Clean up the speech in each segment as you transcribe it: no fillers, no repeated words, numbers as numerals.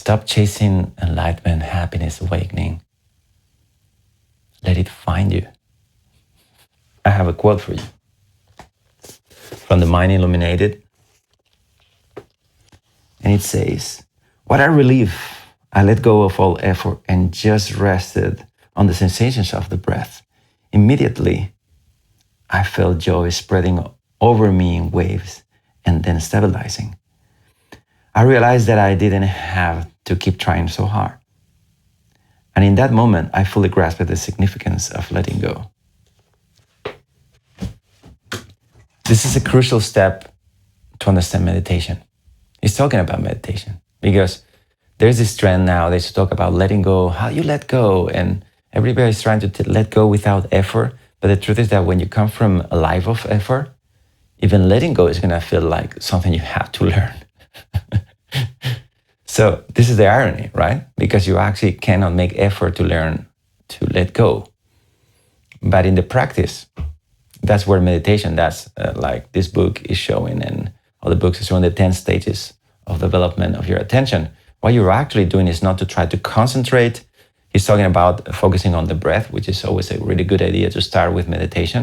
Stop chasing enlightenment, happiness, awakening. Let it find you. I have a quote for you from the Mind Illuminated. And it says, "What a relief! I let go of all effort and just rested on the sensations of the breath. Immediately, I felt joy spreading over me in waves and then stabilizing. I realized that I didn't have to keep trying so hard. And in that moment, I fully grasped the significance of letting go." This is a crucial step to understand meditation. He's talking about meditation because there's this trend nowadays to talk about letting go, how you let go, and everybody's trying to let go without effort. But the truth is that when you come from a life of effort, even letting go is going to feel like something you have to learn. So this is the irony, right? Because you actually cannot make effort to learn to let go. But in the practice, that's where meditation, that's like this book is showing, and all the books is showing the 10 stages of development of your attention. What you're actually doing is not to try to concentrate. He's talking about focusing on the breath, which is always a really good idea to start with meditation.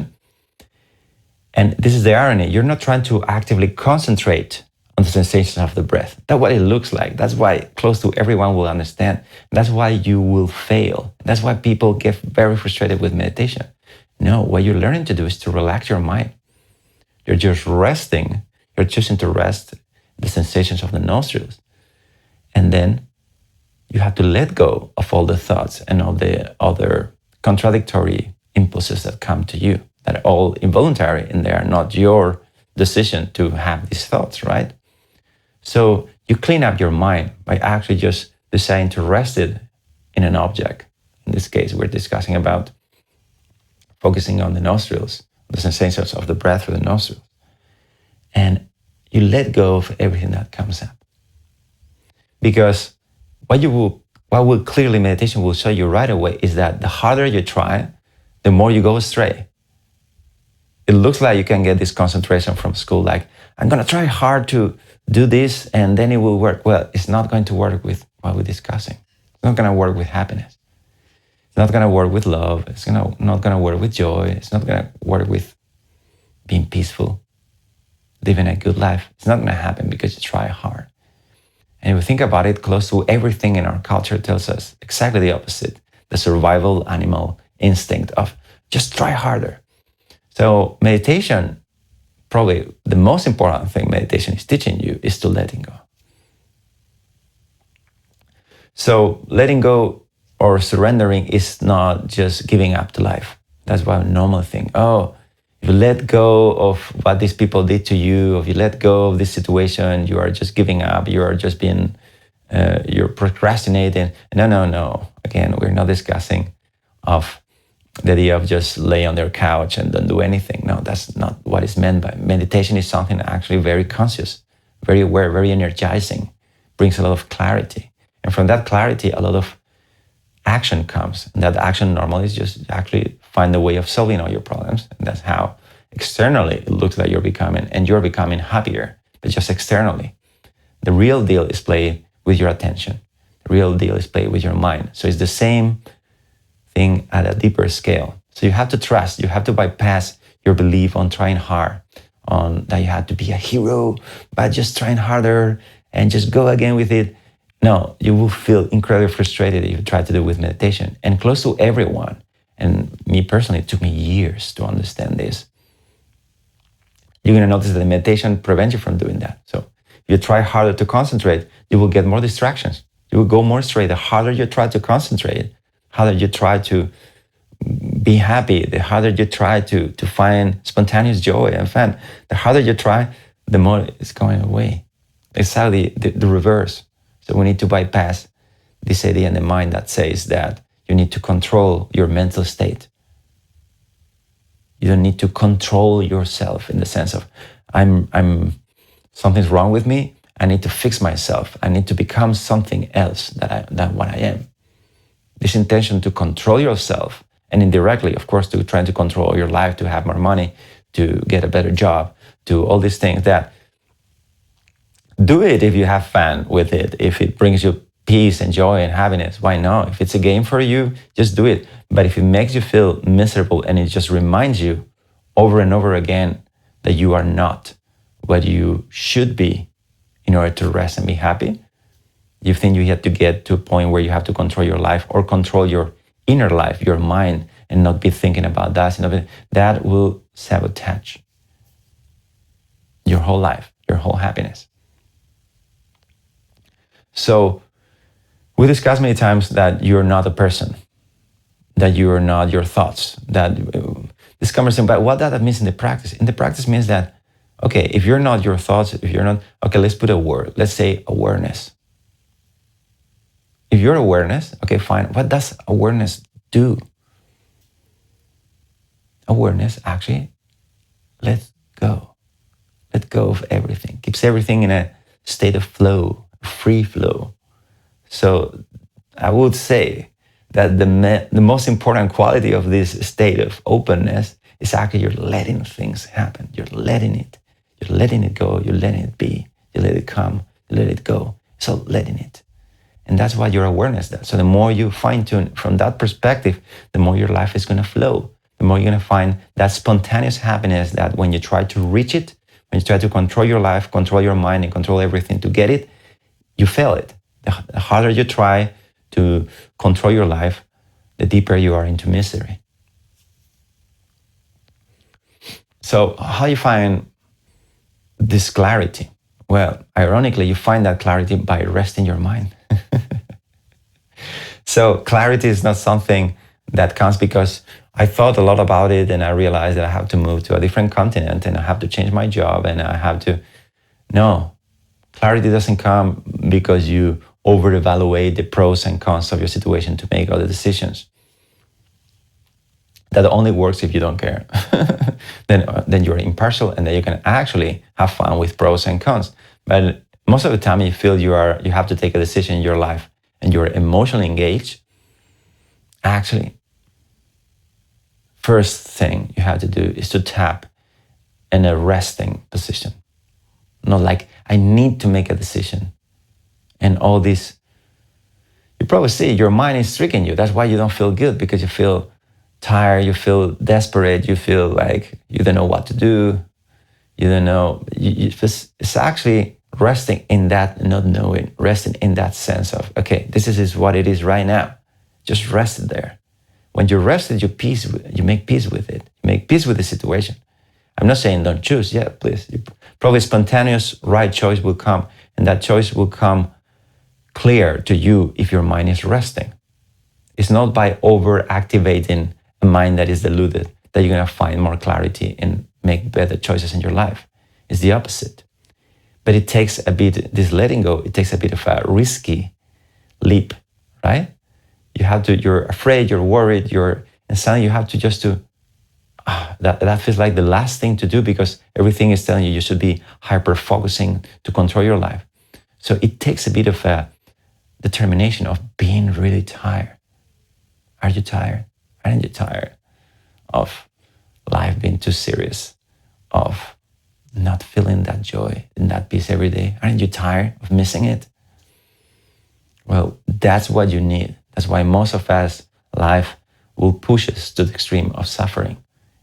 And this is the irony. You're not trying to actively concentrate on the sensations of the breath. That's what it looks like. That's why close to everyone will understand. That's why you will fail. That's why people get very frustrated with meditation. No, what you're learning to do is to relax your mind. You're just resting. You're choosing to rest the sensations of the nostrils. And then you have to let go of all the thoughts and all the other contradictory impulses that come to you, that are all involuntary and they are not your decision to have these thoughts, right? So you clean up your mind by actually just deciding to rest it in an object. In this case, we're discussing about focusing on the nostrils, the sensations of the breath through the nostrils. And you let go of everything that comes up. Because what will clearly meditation will show you right away is that the harder you try, the more you go astray. It looks like you can get this concentration from school, like, I'm going to try hard to do this and then it will work. Well, it's not going to work with what we're discussing. It's not going to work with happiness. It's not going to work with love. It's not going to work with joy. It's not going to work with being peaceful, living a good life. It's not going to happen because you try hard. And if we think about it, close to everything in our culture tells us exactly the opposite. The survival animal instinct of just try harder. So meditation, probably the most important thing meditation is teaching you is to letting go. So letting go or surrendering is not just giving up to life. That's what I normally think. Oh, if you let go of what these people did to you, if you let go of this situation, you are just giving up, you are just being, you're procrastinating. No. Again, we're not discussing of the idea of just lay on their couch and don't do anything. No, that's not what is meant by meditation. Is something actually very conscious, very aware, very energizing, brings a lot of clarity. And from that clarity, a lot of action comes. And that action normally is just actually find a way of solving all your problems. And that's how externally it looks like you're becoming happier, but just externally. The real deal is played with your attention. The real deal is played with your mind. So it's the same thing at a deeper scale. So you have to trust, you have to bypass your belief on trying hard, on that you have to be a hero by just trying harder and just go again with it. No, you will feel incredibly frustrated if you try to do it with meditation. And close to everyone, and me personally, it took me years to understand this. You're going to notice that the meditation prevents you from doing that. So if you try harder to concentrate, you will get more distractions. You will go more astray. The harder you try to concentrate, harder you try to be happy, the harder you try to find spontaneous joy and fun, the harder you try, the more it's going away. Exactly the reverse. So we need to bypass this idea in the mind that says that you need to control your mental state. You don't need to control yourself in the sense of I'm something's wrong with me. I need to fix myself. I need to become something else than what I am. This intention to control yourself, and indirectly, of course, to try to control your life, to have more money, to get a better job, to all these things that do it if you have fun with it, if it brings you peace and joy and happiness, why not? If it's a game for you, just do it. But if it makes you feel miserable and it just reminds you over and over again that you are not what you should be in order to rest and be happy, you think you have to get to a point where you have to control your life or control your inner life, your mind, and not be thinking about that. That will sabotage your whole life, your whole happiness. So we discussed many times that you're not a person, that you are not your thoughts, that this conversation, but what that means in the practice? In the practice means that, okay, if you're not your thoughts, if you're not, okay, let's put a word, let's say awareness. If you're awareness, okay, fine. What does awareness do? Awareness actually lets go. Let go of everything. Keeps everything in a state of flow, free flow. So I would say that the most important quality of this state of openness is actually you're letting things happen. You're letting it. You're letting it go. You're letting it be. You let it come. You let it go. So letting it. And that's what your awareness does. So the more you fine-tune from that perspective, the more your life is going to flow. The more you're going to find that spontaneous happiness that when you try to reach it, when you try to control your life, control your mind, and control everything to get it, you fail it. The harder you try to control your life, the deeper you are into misery. So how do you find this clarity? Well, ironically, you find that clarity by resting your mind. So clarity is not something that comes because I thought a lot about it and I realized that I have to move to a different continent and I have to change my job and I have to... No, clarity doesn't come because you over-evaluate the pros and cons of your situation to make other decisions. That only works if you don't care. Then you're impartial and then you can actually have fun with pros and cons. But most of the time you feel you have to take a decision in your life and you're emotionally engaged. Actually, first thing you have to do is to tap in a resting position. Not like, I need to make a decision. And all this, you probably see your mind is tricking you. That's why you don't feel good, because you feel tired, you feel desperate, you feel like you don't know what to do. You don't know. It's actually resting in that not knowing, resting in that sense of, okay, this is what it is right now. Just rest it there. When you rest it, you make peace with it. You make peace with the situation. I'm not saying don't choose. Yeah, please. Probably spontaneous right choice will come, and that choice will come clear to you if your mind is resting. It's not by over-activating a mind that is deluded that you're going to find more clarity and make better choices in your life. It's the opposite. But it takes a bit, this letting go, it takes a bit of a risky leap, right? You're afraid, you're worried, and suddenly you have to just that feels like the last thing to do because everything is telling you should be hyper-focusing to control your life. So it takes a bit of a determination of being really tired. Are you tired? Aren't you tired of life being too serious, of not feeling that joy and that peace every day? Aren't you tired of missing it? Well, that's what you need. That's why most of us, life will push us to the extreme of suffering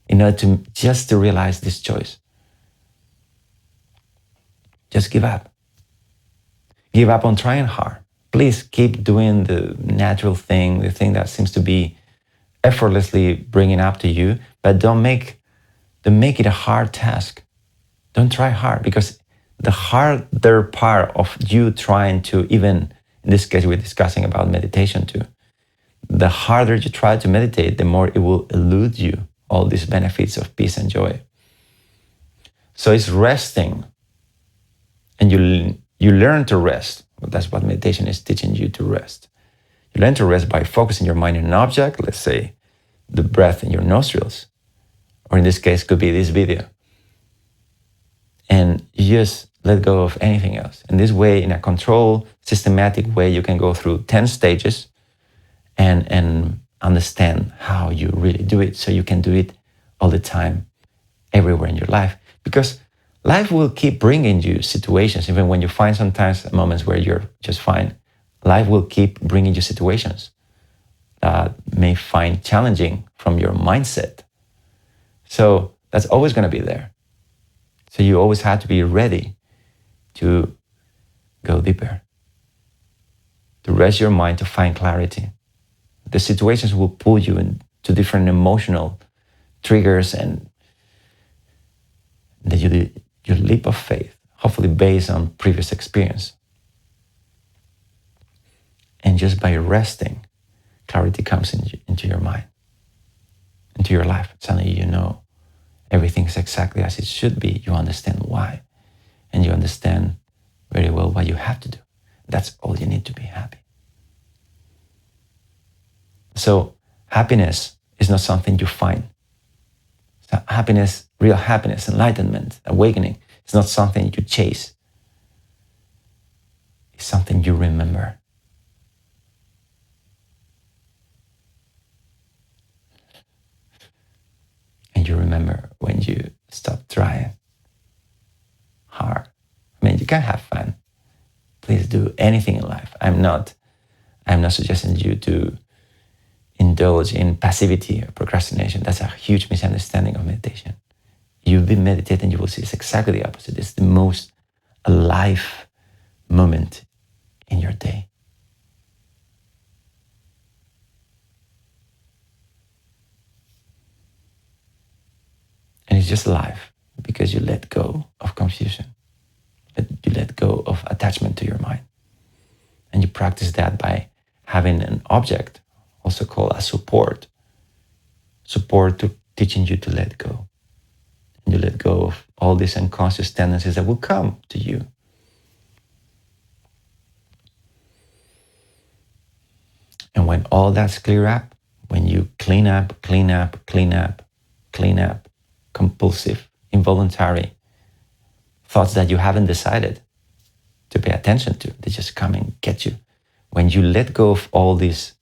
in order to realize this choice. Just give up. Give up on trying hard. Please keep doing the natural thing, the thing that seems to be effortlessly bringing up to you, but don't make it a hard task. Don't try hard, because the harder part of you trying to, even in this case we're discussing about meditation too, the harder you try to meditate, the more it will elude you all these benefits of peace and joy. So it's resting, and you learn to rest. That's what meditation is teaching you, to rest. You learn to rest by focusing your mind on an object, let's say the breath in your nostrils, or in this case could be this video. And you just let go of anything else. In this way, in a controlled, systematic way, you can go through 10 stages and understand how you really do it, so you can do it all the time, everywhere in your life. Because life will keep bringing you situations, even when you find sometimes moments where you're just fine. life will keep bringing you situations that may find challenging from your mindset. So that's always going to be there. So you always have to be ready to go deeper, to rest your mind, to find clarity. The situations will pull you into different emotional triggers, and that your leap of faith, hopefully based on previous experience. And just by resting, clarity comes into your mind, into your life. Suddenly you know everything's exactly as it should be. You understand why. And you understand very well what you have to do. That's all you need to be happy. So happiness is not something you find. So happiness, real happiness, enlightenment, awakening, it's not something you chase. It's something you remember. And you remember when you stop trying hard. I mean, you can have fun. Please do anything in life. I'm not suggesting you to indulge in passivity or procrastination. That's a huge misunderstanding of meditation. You've been meditating, you will see it's exactly the opposite. It's the most alive moment in your day. And it's just alive because you let go of confusion. You let go of attachment to your mind. And you practice that by having an object, also called a support to teaching you to let go. And you let go of all these unconscious tendencies that will come to you. And when all that's clear up, when you clean up, compulsive, involuntary thoughts that you haven't decided to pay attention to, they just come and get you. When you let go of all these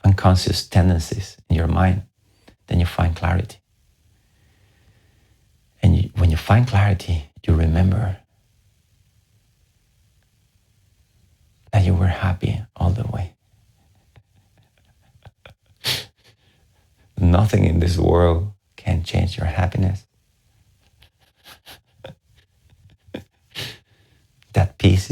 unconscious tendencies in your mind, then you find clarity. And when you find clarity, you remember that you were happy all the way. Nothing in this world can change your happiness. That peace